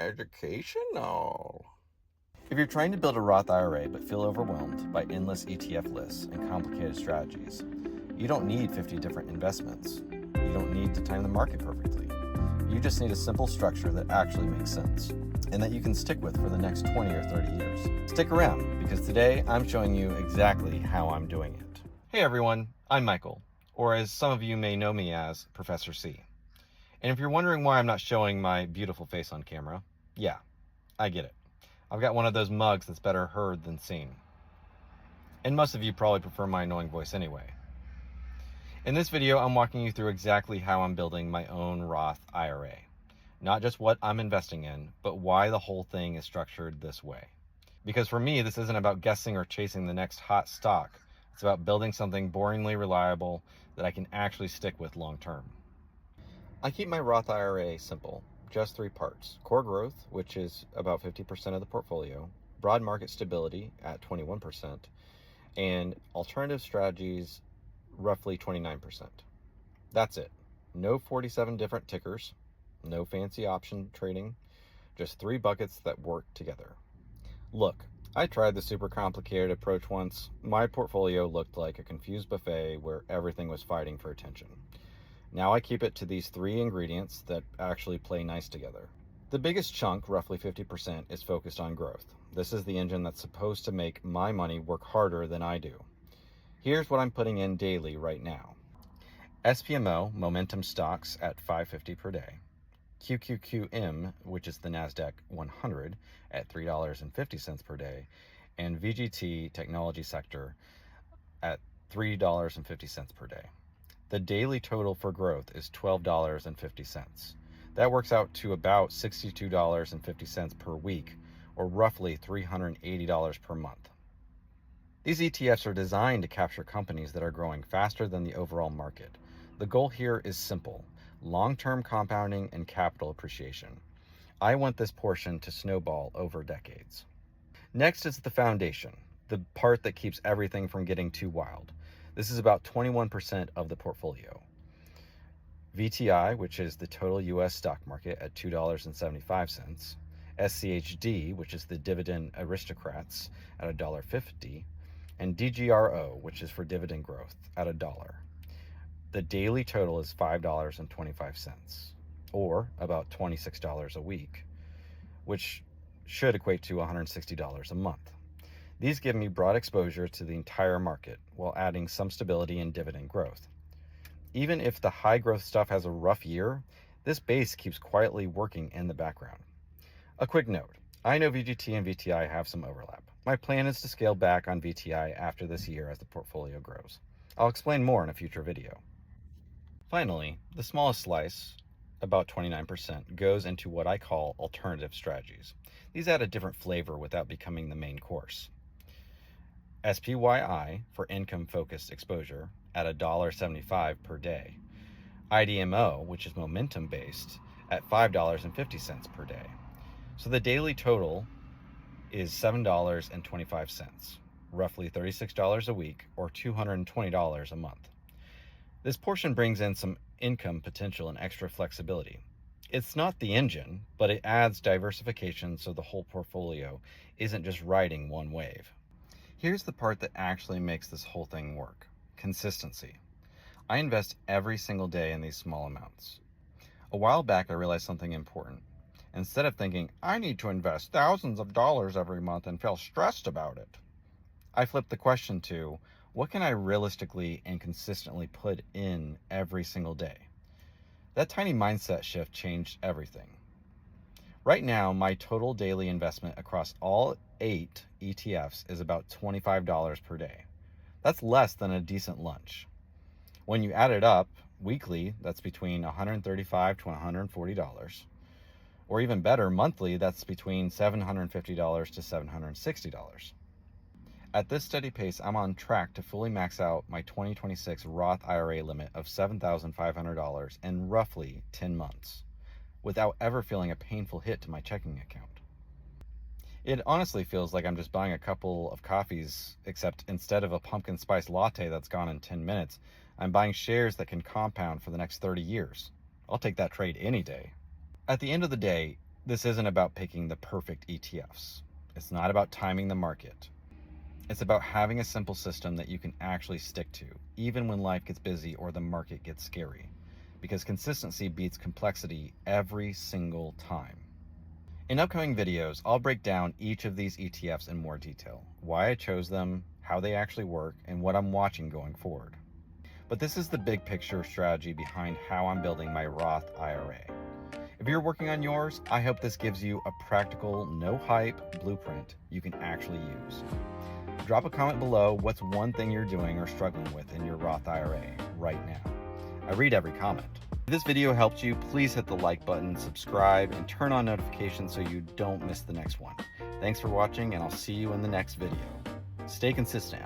educational. If you're trying to build a Roth IRA but feel overwhelmed by endless ETF lists and complicated strategies, you don't need 50 different investments. You don't need to time the market perfectly. You just need a simple structure that actually makes sense and that you can stick with for the next 20 or 30 years. Stick around, because today I'm showing you exactly how I'm doing it. Hey everyone, I'm Michael, or as some of you may know me as, Professor C. And if you're wondering why I'm not showing my beautiful face on camera, yeah, I get it. I've got one of those mugs that's better heard than seen. And most of you probably prefer my annoying voice anyway. In this video, I'm walking you through exactly how I'm building my own Roth IRA. Not just what I'm investing in, but why the whole thing is structured this way. Because for me, this isn't about guessing or chasing the next hot stock. It's about building something boringly reliable that I can actually stick with long term. I keep my Roth IRA simple. Just three parts: core growth, which is about 50% of the portfolio, broad market stability at 21%, and alternative strategies, roughly 29%. That's it. No 47 different tickers, no fancy option trading, just three buckets that work together. Look, I tried the super complicated approach once. My portfolio looked like a confused buffet where everything was fighting for attention. Now I keep it to these three ingredients that actually play nice together. The biggest chunk, roughly 50%, is focused on growth. This is the engine that's supposed to make my money work harder than I do. Here's what I'm putting in daily right now. SPMO, momentum stocks at $5.50 per day. QQQM, which is the NASDAQ 100, at $3.50 per day. And VGT, technology sector, at $3.50 per day. The daily total for growth is $12.50. That works out to about $62.50 per week, or roughly $380 per month. These ETFs are designed to capture companies that are growing faster than the overall market. The goal here is simple: long-term compounding and capital appreciation. I want this portion to snowball over decades. Next is the foundation, the part that keeps everything from getting too wild. This is about 21% of the portfolio. VTI, which is the total US stock market at $2.75. SCHD, which is the dividend aristocrats at $1.50. And DGRO, which is for dividend growth, at $1. The daily total is $5.25, or about $26 a week, which should equate to $160 a month. These give me broad exposure to the entire market while adding some stability and dividend growth. Even if the high growth stuff has a rough year, this base keeps quietly working in the background. A quick note: I know VGT and VTI have some overlap. My plan is to scale back on VTI after this year as the portfolio grows. I'll explain more in a future video. Finally, the smallest slice, about 29%, goes into what I call alternative strategies. These add a different flavor without becoming the main course. SPYI, for income-focused exposure, at $1.75 per day. IDMO, which is momentum-based, at $5.50 per day. So the daily total is $7.25, roughly $36 a week, or $220 a month. This portion brings in some income potential and extra flexibility. It's not the engine, but it adds diversification so the whole portfolio isn't just riding one wave. Here's the part that actually makes this whole thing work: consistency. I invest every single day in these small amounts. A while back, I realized something important. Instead of thinking, I need to invest thousands of dollars every month and feel stressed about it, I flipped the question to, what can I realistically and consistently put in every single day? That tiny mindset shift changed everything. Right now, my total daily investment across all 8 ETFs is about $25 per day. That's less than a decent lunch. When you add it up, weekly, that's between $135 to $140. Or even better, monthly, that's between $750 to $760. At this steady pace, I'm on track to fully max out my 2026 Roth IRA limit of $7,500 in roughly 10 months, without ever feeling a painful hit to my checking account. It honestly feels like I'm just buying a couple of coffees, except instead of a pumpkin spice latte that's gone in 10 minutes, I'm buying shares that can compound for the next 30 years. I'll take that trade any day. At the end of the day, This isn't about picking the perfect ETFs. It's not about timing the market. It's about having a simple system that you can actually stick to, even when life gets busy or the market gets scary, because consistency beats complexity every single time. In upcoming videos, I'll break down each of these ETFs in more detail, why I chose them, how they actually work, and what I'm watching going forward. But this is the big picture strategy behind how I'm building my Roth IRA. If you're working on yours, I hope this gives you a practical, no hype blueprint you can actually use. Drop a comment below what's one thing you're doing or struggling with in your Roth IRA right now. I read every comment. If this video helped you, please hit the like button, subscribe, and turn on notifications so you don't miss the next one. Thanks for watching, and I'll see you in the next video. Stay consistent